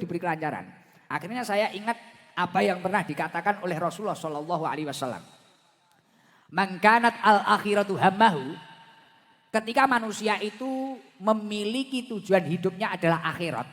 diberi kelancaran. Akhirnya saya ingat apa yang pernah dikatakan oleh Rasulullah Shallallahu Alaihi Wasallam. Mangkanat al akhiratu hammahu. Ketika manusia itu memiliki tujuan hidupnya adalah akhirat.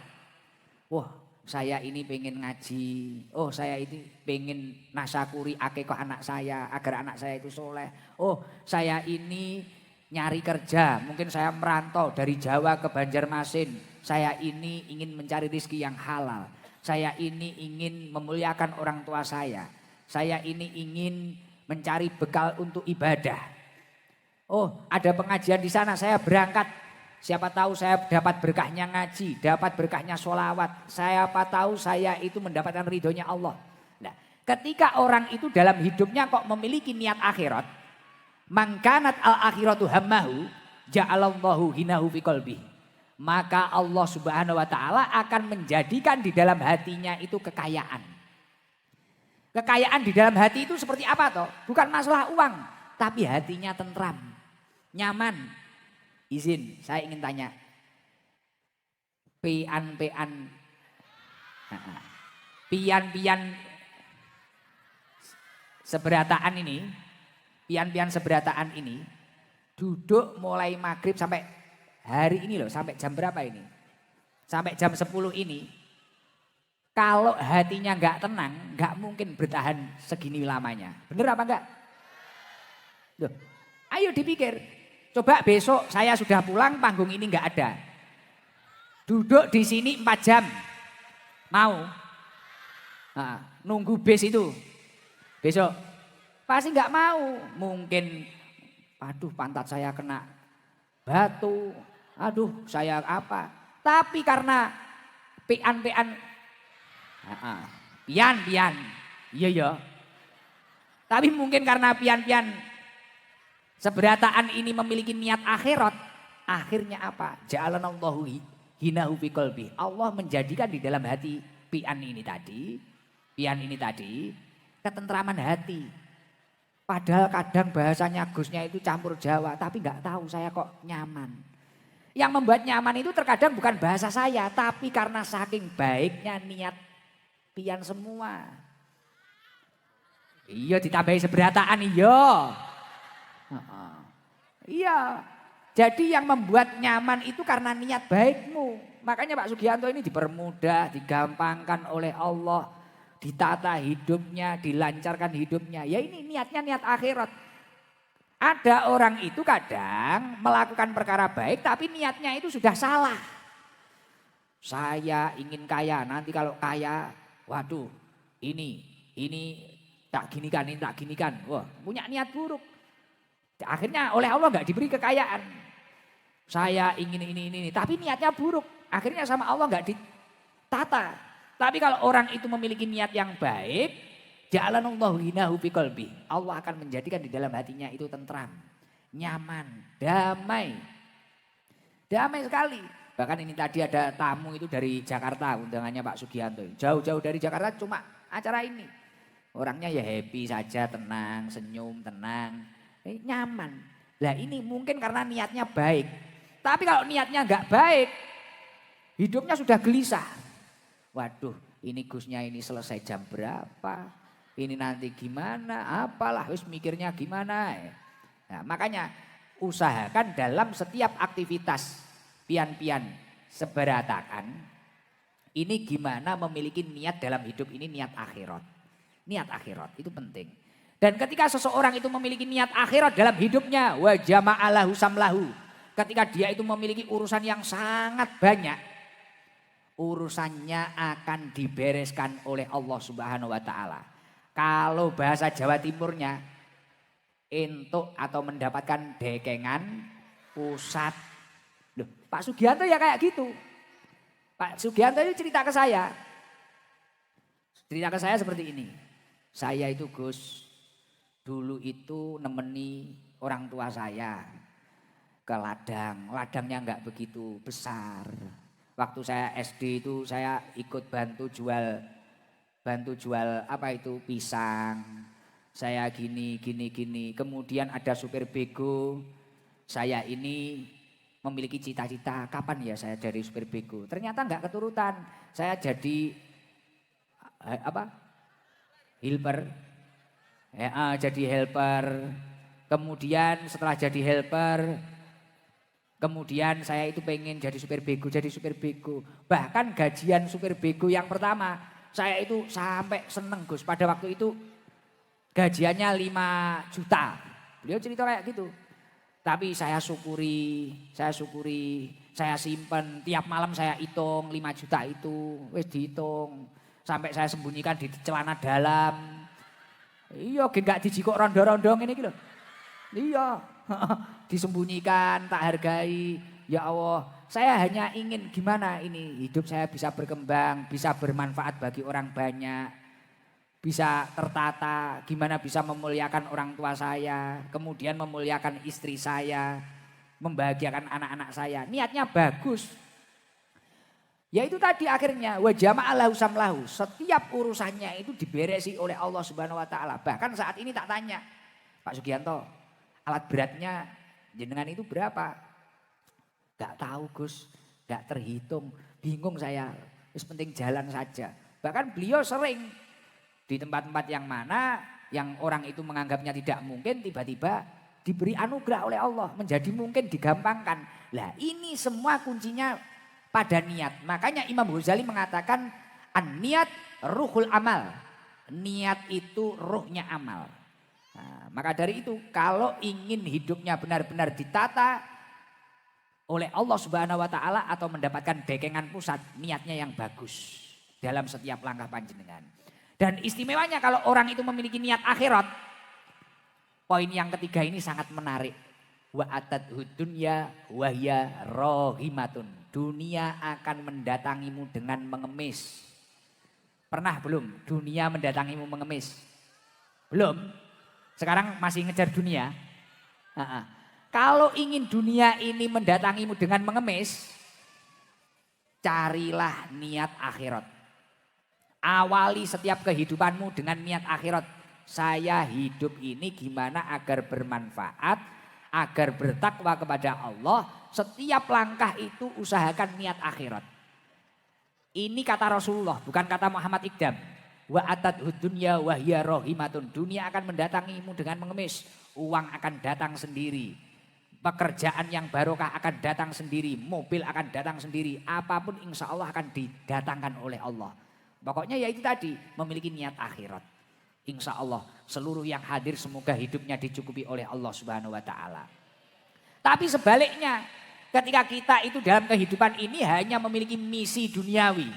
Wah, saya ini pengen ngaji. Oh, saya ini pengen nasyakuri akikah anak saya agar anak saya itu soleh. Oh, saya ini nyari kerja. Mungkin saya merantau dari Jawa ke Banjarmasin. Saya ini ingin mencari rezeki yang halal. Saya ini ingin memuliakan orang tua saya. Saya ini ingin mencari bekal untuk ibadah. Oh, ada pengajian di sana, saya berangkat. Siapa tahu saya dapat berkahnya ngaji, dapat berkahnya sholawat. Siapa tahu saya itu mendapatkan ridhonya Allah. Nah, ketika orang itu dalam hidupnya kok memiliki niat akhirat, mangkanat al akhiratu hammahu, ja'alallahu hinahu fi qalbi. Maka Allah Subhanahu wa taala akan menjadikan di dalam hatinya itu kekayaan. Kekayaan di dalam hati itu seperti apa toh? Bukan masalah uang, tapi hatinya tentram. Nyaman. Izin, saya ingin tanya. Pian-pian seberataan ini, pian-pian seberataan ini duduk mulai maghrib sampai hari ini loh, sampai jam berapa ini? Sampai jam 10 ini. Kalau hatinya nggak tenang, nggak mungkin bertahan segini lamanya. Bener apa enggak? Loh, ayo dipikir. Coba besok saya sudah pulang, panggung ini nggak ada. Duduk di sini 4 jam. Mau? Nah, nunggu bis itu. Besok. Pasti nggak mau. Mungkin, aduh pantat saya kena batu. Aduh saya apa. Tapi karena pian-pian. Pian. Iya ya. Tapi mungkin karena pian-pian seberataan ini memiliki niat akhirat, akhirnya apa? Ja'alanallahu hinahu fi qalbi. Allah menjadikan di dalam hati pian ini tadi ketentraman hati. Padahal kadang bahasanya Gusnya itu campur Jawa, tapi nggak tahu saya kok nyaman. Yang membuat nyaman itu terkadang bukan bahasa saya, tapi karena saking baiknya niat pian semua. Iya ditambahi seberataan iya. Iya, jadi yang membuat nyaman itu karena niat baikmu. Makanya Pak Sugianto ini dipermudah, digampangkan oleh Allah, ditata hidupnya, dilancarkan hidupnya. Ya ini niatnya niat akhirat. Ada orang itu kadang melakukan perkara baik tapi niatnya itu sudah salah. Saya ingin kaya, nanti kalau kaya, waduh ini tak ginikan. Wah, punya niat buruk. Akhirnya oleh Allah nggak diberi kekayaan. Saya ingin ini, tapi niatnya buruk. Akhirnya sama Allah nggak ditata. Tapi kalau orang itu memiliki niat yang baik, ja'alanallahu hinahu fi qalbi. Allah akan menjadikan di dalam hatinya itu tentram, nyaman, damai. Damai sekali. Bahkan ini tadi ada tamu itu dari Jakarta, undangannya Pak Sugianto. Jauh-jauh dari Jakarta cuma acara ini. Orangnya ya happy saja, tenang, senyum, tenang. Nyaman. Lah ini mungkin karena niatnya baik. Tapi kalau niatnya nggak baik, hidupnya sudah gelisah. Waduh, ini Gusnya ini selesai jam berapa? Ini nanti gimana? Apalah, wis mikirnya gimana? Nah, makanya usahakan dalam setiap aktivitas pian-pian seberatakan, ini gimana memiliki niat dalam hidup ini niat akhirat. Niat akhirat itu penting. Dan ketika seseorang itu memiliki niat akhirat dalam hidupnya, wa jama'alahu samlahu. Ketika dia itu memiliki urusan yang sangat banyak, urusannya akan dibereskan oleh Allah Subhanahu wa taala. Kalau bahasa Jawa Timurnya, entuk atau mendapatkan dekengan pusat. Loh, Pak Sugianto ya kayak gitu. Pak Sugianto itu cerita ke saya. Cerita ke saya seperti ini. Saya itu Gus, dulu itu nemeni orang tua saya ke ladang. Ladangnya enggak begitu besar. Waktu saya SD itu saya ikut bantu jual apa itu pisang. Saya gini. Kemudian ada supir bego. Saya ini memiliki cita-cita kapan ya saya jadi supir bego. Ternyata enggak keturutan. Saya jadi helper. Ya, jadi helper. Kemudian setelah jadi helper, kemudian saya itu pengen jadi supir bego. Bahkan gajian supir bego yang pertama, saya itu sampai seneng Gus. Pada waktu itu gajiannya 5 juta. Beliau cerita kayak gitu. Tapi saya syukuri, saya simpen. Tiap malam saya hitung 5 juta itu, wis dihitung. Sampai saya sembunyikan di celana dalam. Iya, gak dijikok rondo-rondong ini gitu. Iya, disembunyikan, tak hargai. Ya Allah, saya hanya ingin gimana ini hidup saya bisa berkembang, bisa bermanfaat bagi orang banyak. Bisa tertata, gimana bisa memuliakan orang tua saya, kemudian memuliakan istri saya, membahagiakan anak-anak saya. Niatnya bagus. Ya itu tadi akhirnya wa jama'alahu samlahu. Setiap urusannya itu diberesi oleh Allah Subhanahu wa taala. Bahkan saat ini tak tanya, Pak Sugianto, alat beratnya jenengan itu berapa? Gak tahu Gus, gak terhitung, bingung saya. Wis penting jalan saja. Bahkan beliau sering di tempat-tempat yang mana yang orang itu menganggapnya tidak mungkin, tiba-tiba diberi anugerah oleh Allah. Menjadi mungkin, digampangkan. Lah ini semua kuncinya pada niat. Makanya Imam Ghazali mengatakan an-niat ruhul amal. Niat itu ruhnya amal. Nah, maka dari itu kalau ingin hidupnya benar-benar ditata oleh Allah Subhanahu wa taala atau mendapatkan bekengan pusat, niatnya yang bagus dalam setiap langkah panjenengan. Dan istimewanya kalau orang itu memiliki niat akhirat, poin yang ketiga ini sangat menarik. Wa atadhu dunya wa hiya rahimatun. Dunia akan mendatangimu dengan mengemis. Pernah belum dunia mendatangimu mengemis? Belum? Sekarang masih ngejar dunia? Kalau ingin dunia ini mendatangimu dengan mengemis, carilah niat akhirat. Awali setiap kehidupanmu dengan niat akhirat. Saya hidup ini gimana agar bermanfaat, agar bertakwa kepada Allah. Setiap langkah itu usahakan niat akhirat. Ini kata Rasulullah, bukan kata Muhammad Iqdam. Wa atadhu dunya wa hiya rahimatun. Dunia akan mendatangimu dengan mengemis. Uang akan datang sendiri. Pekerjaan yang barokah akan datang sendiri. Mobil akan datang sendiri. Apapun insya Allah akan didatangkan oleh Allah. Pokoknya ya itu tadi, memiliki niat akhirat. Insya Allah seluruh yang hadir semoga hidupnya dicukupi oleh Allah Subhanahu wa taala. Tapi sebaliknya, ketika kita itu dalam kehidupan ini hanya memiliki misi duniawi.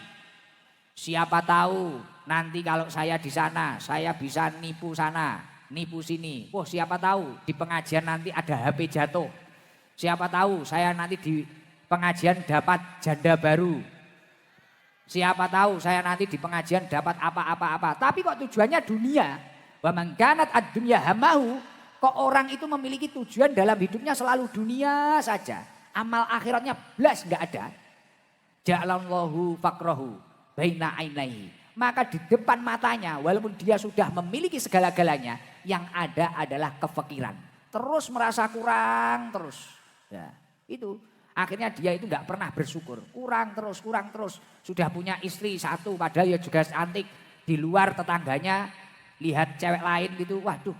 Siapa tahu nanti kalau saya di sana, saya bisa nipu sana, nipu sini. Oh siapa tahu di pengajian nanti ada HP jatuh. Siapa tahu saya nanti di pengajian dapat janda baru. Siapa tahu saya nanti di pengajian dapat apa-apa-apa. Tapi kok tujuannya dunia. Wa man kanat ad-dunya hamahu. Kok orang itu memiliki tujuan dalam hidupnya selalu dunia saja. Amal akhiratnya belas enggak ada. Ja'alallahu faqrahu baina ainaihi. Maka di depan matanya walaupun dia sudah memiliki segala-galanya, yang ada adalah kefikiran. Terus merasa kurang terus. Ya, itu. Akhirnya dia itu enggak pernah bersyukur. Kurang terus. Sudah punya istri satu padahal ya juga cantik. Di luar tetangganya lihat cewek lain gitu. Waduh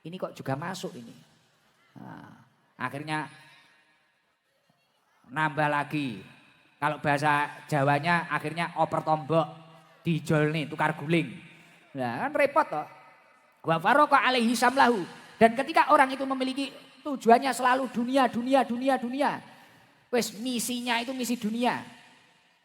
ini kok juga masuk ini. Nah, akhirnya nambah lagi. Kalau bahasa Jawanya akhirnya oper tombok. Dijol nih tukar guling. Nah kan repot toh. Wa faroqa alaihi samlahu. Dan ketika orang itu memiliki tujuannya selalu dunia. Wes misinya itu misi dunia.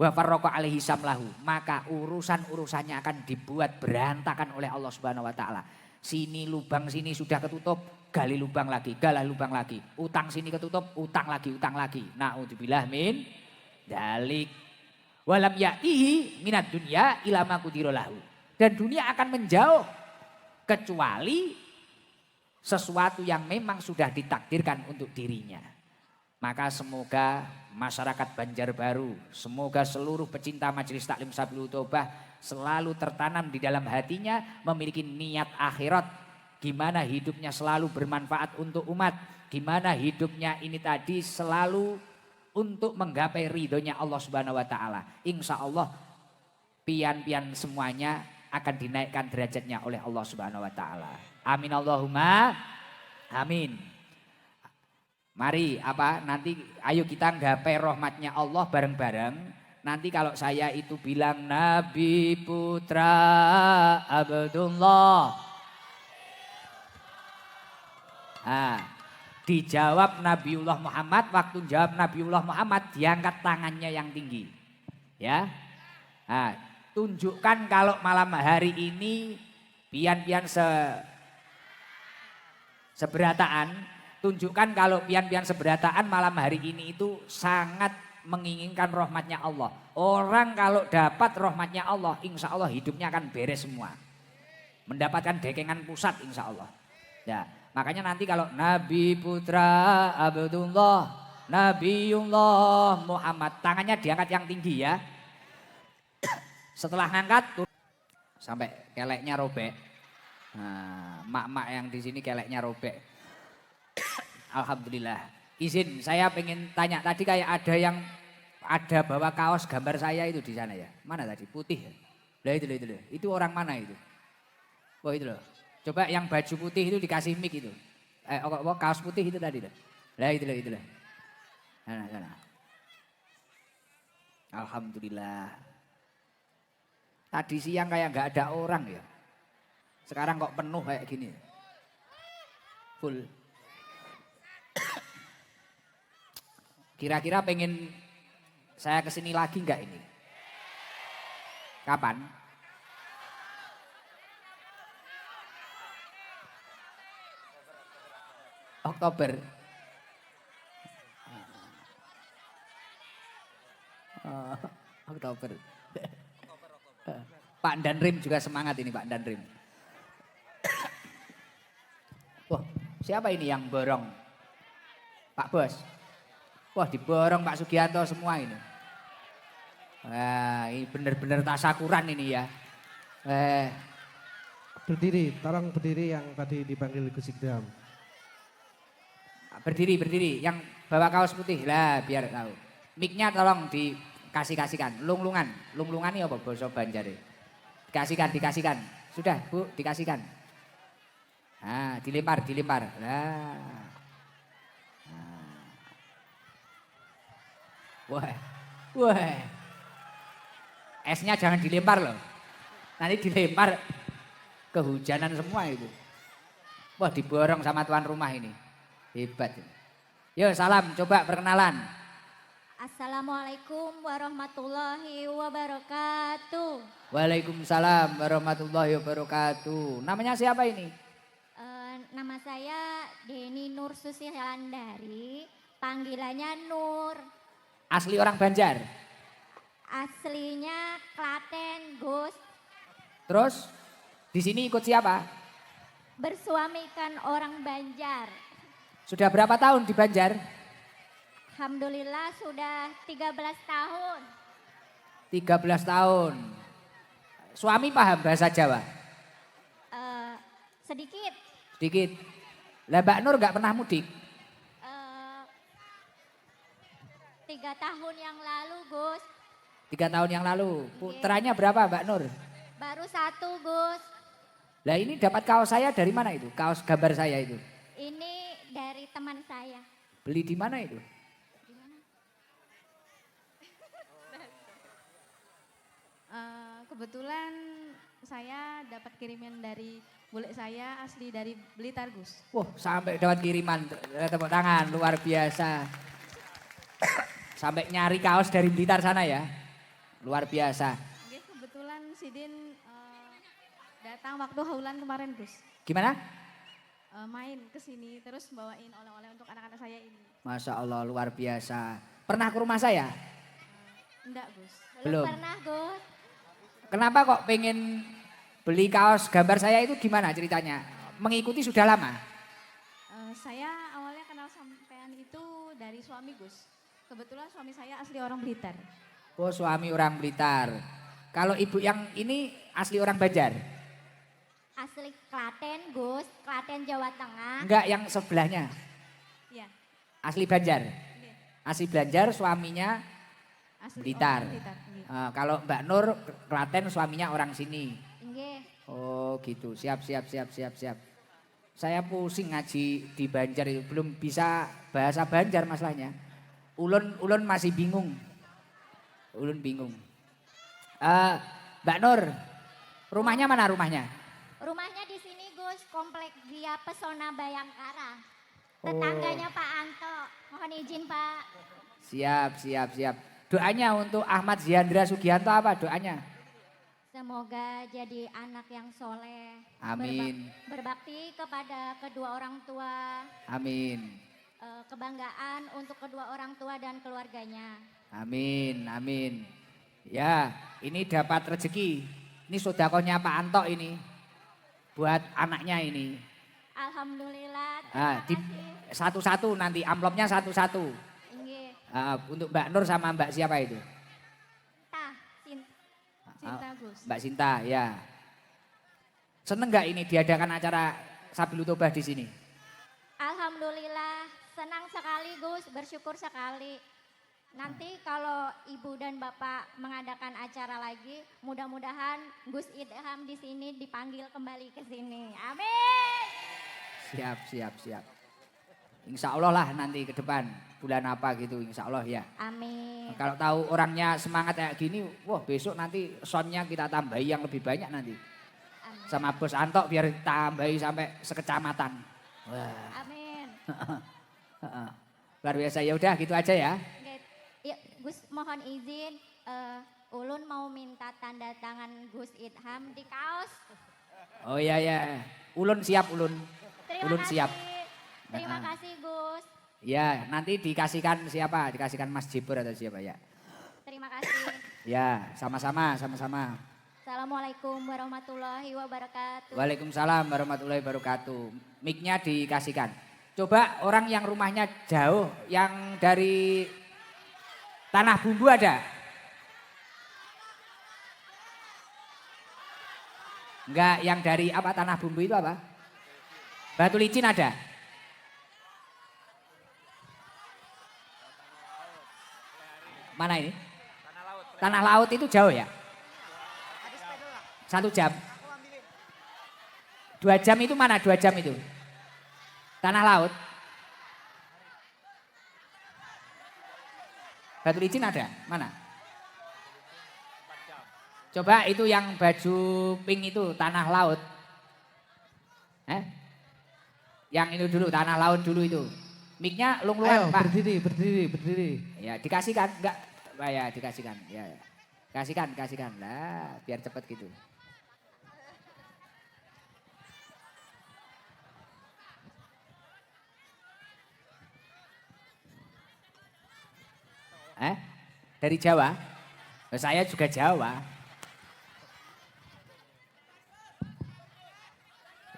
Wa farraqa alaihi samlahu. Maka urusan-urusannya akan dibuat berantakan oleh Allah Subhanahu wa taala. Sini lubang sini sudah ketutup, gali lubang lagi. Utang sini ketutup, utang lagi. Naudzubillah min dzalik. Walam ya'ihi minad dunya ila ma qudira lahu. Dan dunia akan menjauh kecuali sesuatu yang memang sudah ditakdirkan untuk dirinya. Maka semoga masyarakat Banjarbaru, semoga seluruh pecinta Majelis Taklim Sabilul Taubah selalu tertanam di dalam hatinya memiliki niat akhirat. Gimana hidupnya selalu bermanfaat untuk umat. Gimana hidupnya ini tadi selalu untuk menggapai ridhonya Allah Subhanahu wa taala. Insya Allah pian-pian semuanya akan dinaikkan derajatnya oleh Allah Subhanahu wa taala. Amin Allahumma amin. Mari nanti ayo kita nggapai rahmatnya Allah bareng-bareng. Nanti kalau saya itu bilang Nabi Putra Abdullah. Dijawab Nabiullah Muhammad, waktu jawab Nabiullah Muhammad diangkat tangannya yang tinggi. Ya. Tunjukkan kalau malam hari ini pian-pian seberataan, tunjukkan kalau pian-pian seberataan malam hari ini itu sangat menginginkan rahmatnya Allah. Orang kalau dapat rahmatnya Allah, insya Allah hidupnya akan beres semua. Mendapatkan dekengan pusat insya Allah. Ya. Makanya nanti kalau Nabi Putra Abdullah, Nabiullah Muhammad, tangannya diangkat yang tinggi ya. Setelah ngangkat sampai keleknya robek. Mak-mak yang di sini keleknya robek. Alhamdulillah. Izin saya pengen tanya, tadi kayak ada bawa kaos gambar saya itu di sana ya. Mana tadi? Putih ya? Lah itu. Itu orang mana itu? Wah itu loh. Coba yang baju putih itu dikasih mic itu. Kaos putih itu tadi. Lah itu. Sana. Alhamdulillah. Tadi siang kayak nggak ada orang ya. Sekarang kok penuh kayak gini. Full. Kira-kira pengen saya kesini lagi nggak ini? Kapan? Oktober. Oktober. Pak Danrim juga semangat ini Pak Danrim. Wah, siapa ini yang borong? Pak Bos. Wah, diborong Pak Sugianto semua ini. Wah, ini benar-benar tasakuran ini ya. Berdiri, tolong berdiri yang tadi dipanggil Gus Ikdam. Berdiri, yang bawa kaos putih lah biar tahu. Mic-nya tolong dikasihkan. Lunglungan ini apa basa Banjare? Dikasihkan. Sudah Bu, dikasihkan. Dilempar. Nah. Wah. Esnya jangan dilempar loh. Nanti dilempar kehujanan semua itu. Wah, diborong sama tuan rumah ini. Hebat. Yo salam, coba perkenalan. Assalamualaikum warahmatullahi wabarakatuh. Waalaikumsalam warahmatullahi wabarakatuh. Namanya siapa ini? Nama saya Deni Nur Susilandari, panggilannya Nur. Asli orang Banjar? Aslinya Klaten, Gus. Terus di sini ikut siapa? Bersuamikan orang Banjar. Sudah berapa tahun di Banjar? Alhamdulillah sudah 13 tahun. 13 tahun. Suami paham bahasa Jawa? Sedikit. Sedikit. Lah Mbak Nur gak pernah mudik? 3 tahun yang lalu, Gus. 3 tahun yang lalu. Putranya berapa Mbak Nur? Baru 1, Gus. Lah ini dapat kaos saya dari mana itu? Kaos gambar saya itu? Ini dari teman saya. Beli di mana itu? Kebetulan saya dapat kiriman dari bule saya asli dari Blitar, Gus. Wah, sampai dapat kiriman, tepuk tangan luar biasa. Sampai nyari kaos dari Blitar sana ya. Luar biasa. Oke, kebetulan Sidin datang waktu haulan kemarin, Gus. Gimana? Main ke sini terus bawain oleh-oleh untuk anak-anak saya ini. Masya Allah luar biasa. Pernah ke rumah saya? Enggak, Gus. Belum. Pernah, Gus. Kenapa kok pengen beli kaos gambar saya itu gimana ceritanya? Mengikuti sudah lama? Saya awalnya kenal sampean itu dari suami, Gus. Kebetulan suami saya asli orang Blitar. Oh, suami orang Blitar. Kalau ibu yang ini asli orang Banjar? Asli Klaten, Gus. Klaten, Jawa Tengah. Enggak, yang sebelahnya. Iya. Asli Banjar? Iya. Asli Banjar, suaminya Asli Blitar. orang Blitar. Nggih. Kalau Mbak Nur Klaten, suaminya orang sini. Nggih. Oh gitu, siap. Saya pusing ngaji di Banjar itu, belum bisa bahasa Banjar masalahnya. Ulun masih bingung. Ulun bingung. Mbak Nur, rumahnya mana rumahnya? Rumahnya di sini Gus, komplek Via Pesona Bayangkara. Tetangganya Pak Anto. Mohon izin Pak. Siap. Doanya untuk Ahmad Ziandra Sugianto apa doanya? Semoga jadi anak yang soleh. Amin. Berbakti kepada kedua orang tua. Amin. Kebanggaan untuk kedua orang tua dan keluarganya. Amin. Ya, ini dapat rezeki. Ini sodakohnya Pak Anto ini. Buat anaknya ini. Alhamdulillah. Di Terima kasih. satu-satu nanti amplopnya satu-satu. Nggih. Untuk Mbak Nur sama Mbak siapa itu? Tah, Cinta Gus. Mbak Sinta, ya. Seneng nggak ini diadakan acara Sabilul Tobah di sini? Alhamdulillah, senang sekali Gus, bersyukur sekali. Nanti kalau Ibu dan Bapak mengadakan acara lagi, mudah-mudahan Gus Idham di sini dipanggil kembali ke sini. Amin. Siap. Insya Allah lah nanti ke depan, bulan apa gitu insya Allah ya. Amin. Kalau tahu orangnya semangat kayak gini, wah besok nanti soundnya kita tambahi yang lebih banyak nanti. Amin. Sama Bos Anto biar tambahi sampai sekecamatan. Wah, Amin. luar biasa, ya udah gitu aja ya. Oke. Ya, Gus mohon izin, Ulun mau minta tanda tangan Gus Idham di kaos. Oh iya, ulun siap ulun. Terima Ulun kasih. siap. Terima kasih Gus. Ya, nanti dikasihkan siapa? Dikasihkan Mas Jibur atau siapa ya? Terima kasih. Ya, sama-sama. Assalamualaikum warahmatullahi wabarakatuh. Waalaikumsalam warahmatullahi wabarakatuh. Mic-nya dikasihkan. Coba orang yang rumahnya jauh, yang dari Tanah Bumbu ada? Enggak, yang dari apa Tanah Bumbu itu apa? Batu Licin ada? Mana ini? Tanah Laut itu jauh ya? 1 jam. 2 jam itu mana? 2 jam itu? Tanah Laut. Batu Licin ada? Mana? Coba itu yang baju pink itu Tanah Laut. Yang itu dulu Tanah Laut dulu itu. Mic-nya Ayo lung-lungan Pak. berdiri. Ya dikasihkan, enggak? Ya dikasihkan. Ya. Kasihkan lah biar cepet gitu. Dari Jawa? Saya juga Jawa.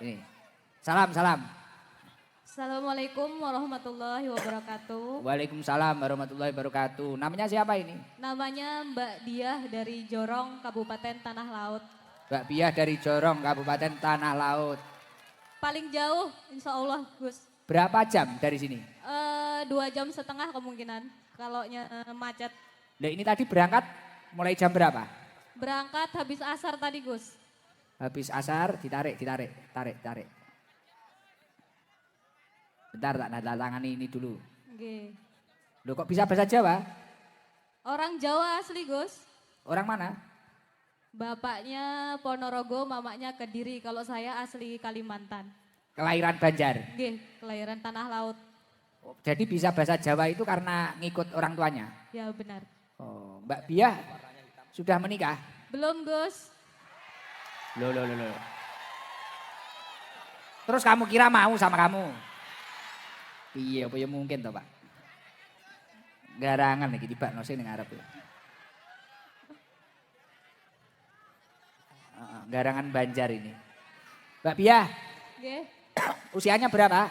Ini. Salam. Assalamualaikum warahmatullahi wabarakatuh. Waalaikumsalam warahmatullahi wabarakatuh. Namanya siapa ini? Namanya Mbak Diah dari Jorong, Kabupaten Tanah Laut. Mbak Biah dari Jorong, Kabupaten Tanah Laut. Paling jauh insya Allah Gus. Berapa jam dari sini? 2,5 jam kemungkinan kalau macet. Nah ini tadi berangkat mulai jam berapa? Berangkat habis asar tadi Gus. Habis asar ditarik. Bentar tak tanda tangani ini dulu. Oke. Loh kok bisa bahasa Jawa? Orang Jawa asli Gus. Orang mana? Bapaknya Ponorogo, mamanya Kediri. Kalau saya asli Kalimantan. Kelahiran Banjar. Oke, kelahiran Tanah Laut. Jadi bisa bahasa Jawa itu karena ngikut orang tuanya? Ya benar. Oh, Mbak Biah sudah menikah? Belum Gus. Loh. Terus kamu kira mau sama kamu? Iya, apa ya mungkin toh Pak? Garangan lagi tiba nasi ning Arab ya. Garangan Banjar ini. Mbak Biah, Oke. usianya berapa?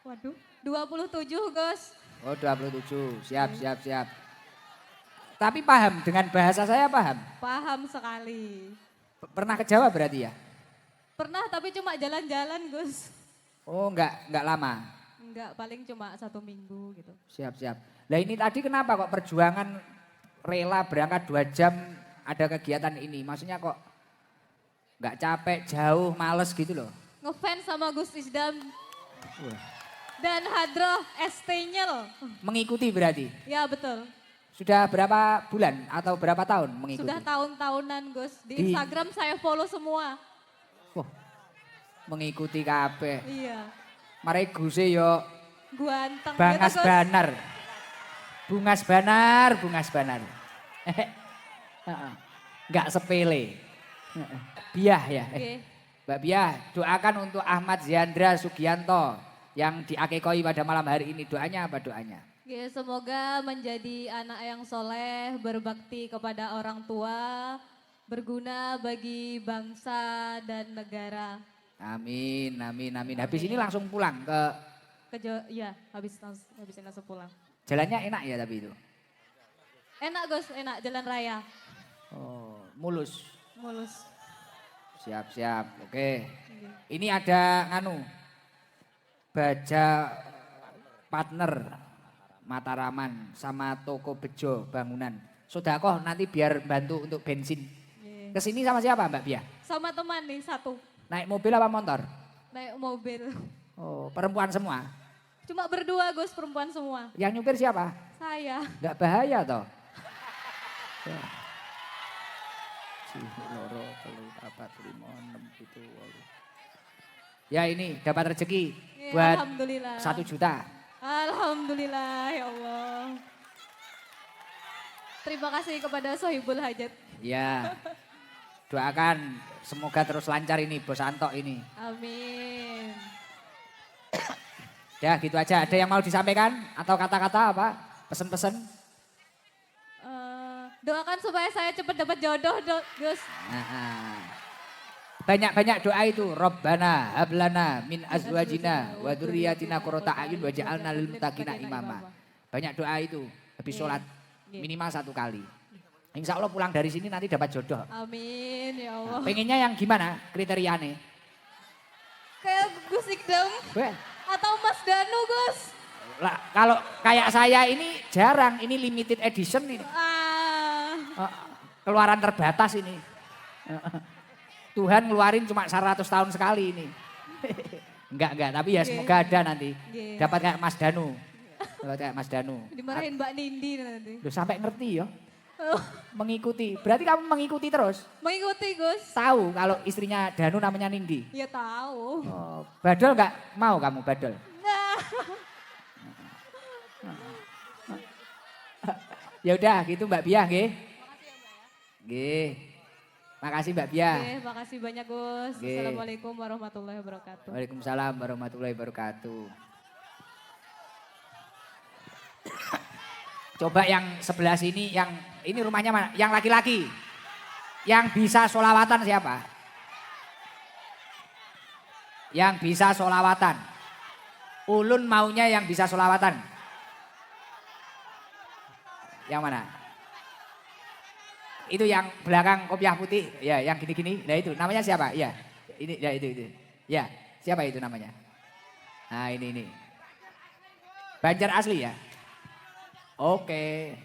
Waduh, 27 Gus. Oh 27, siap. Tapi paham, dengan bahasa saya paham. Paham sekali. Pernah ke Jawa berarti ya? Pernah tapi cuma jalan-jalan Gus. Oh enggak lama. enggak, paling cuma 1 minggu gitu. Siap. Lah ini tadi kenapa kok perjuangan rela berangkat 2 jam ada kegiatan ini? Maksudnya kok nggak capek, jauh, males gitu loh. Ngefans sama Gus Isdam Wah. dan Hadroh ST-nya loh. Mengikuti berarti? Ya betul. Sudah berapa bulan atau berapa tahun mengikuti? Sudah tahun-tahunan Gus. Di Di- Instagram saya follow semua. Wah, mengikuti kabeh. Iya. Mari Guse yo Ganteng Bangas gitu Gus. Banar. Bungas Banar. Heeh. Nggak sepele. Heeh. Biah ya. Oke. Mbak Biah, doakan untuk Ahmad Ziandra Sugianto yang diakekoi pada malam hari ini. Doanya apa doanya? Oke, semoga menjadi anak yang soleh, berbakti kepada orang tua, berguna bagi bangsa dan negara. Amin. Habis ini langsung pulang ke Ya, habis ini langsung pulang. jalannya enak ya tapi itu. Enak Gus, enak jalan raya. Oh, mulus. Mulus. Siap. Oke. Ini ada baja partner Mataraman sama toko bejo bangunan. Sodakoh nanti biar bantu untuk bensin. Iya. Kesini sama siapa Mbak Bia? Sama teman nih satu, Naik mobil apa motor? naik mobil. Oh, perempuan semua. Cuma berdua Gus, perempuan semua. Yang nyupir siapa? Saya. Enggak bahaya toh? Ya. Loro, telu, papat, lima, enam, pitu, wolu. Ya ini dapat rezeki Ya, buat Alhamdulillah. 1 juta. Alhamdulillah ya Allah. Terima kasih kepada Sohibul Hajat. Ya. Doakan semoga terus lancar ini Bos Anto ini. Amin. Ya gitu aja. Ada yang mau disampaikan atau kata-kata apa? Pesen-pesen? Doakan supaya saya cepat dapat jodoh, Gus. Nah, banyak-banyak doa itu. Rabbana hablana min azwajina wa dzurriyyatina qurrata a'yun waj'alna lil muttaqina imama. Banyak doa itu. Habis sholat minimal 1 kali. Insya Allah pulang dari sini nanti dapat jodoh. Amin ya Allah. Pengennya yang gimana kriterianya? Kayak Gus Ikdam Weh, atau Mas Danu, Gus. lah, kalau kayak saya ini jarang, ini limited edition ini. Keluaran terbatas ini. Tuhan ngeluarin cuma 100 tahun sekali ini. Enggak, tapi ya semoga ada nanti. Dapat kayak Mas Danu. Dapat kayak Mas Danu. Dimarahin Mbak Nindi nanti. Loh, sampai ngerti ya. Mengikuti. Berarti kamu mengikuti terus? Mengikuti Gus. Tahu kalau istrinya Danu namanya Nindi? Ya tahu. Oh, badol enggak mau kamu badol? Nah. Ya udah gitu Mbak Biah nggih. Nggih. Makasih Mbak Biah. Oke, makasih banyak Gus. Oke. Assalamualaikum warahmatullahi wabarakatuh. Waalaikumsalam warahmatullahi wabarakatuh. Coba yang sebelah sini, yang ini rumahnya mana? Yang laki-laki. Yang bisa sholawatan siapa? Yang bisa sholawatan. Ulun maunya yang bisa sholawatan. Yang mana? Itu yang belakang kopiah putih, ya yang gini-gini. Nah itu namanya siapa? Ya, ini ya itu. Ya, siapa itu namanya? Nah ini. Banjar asli ya? Oke.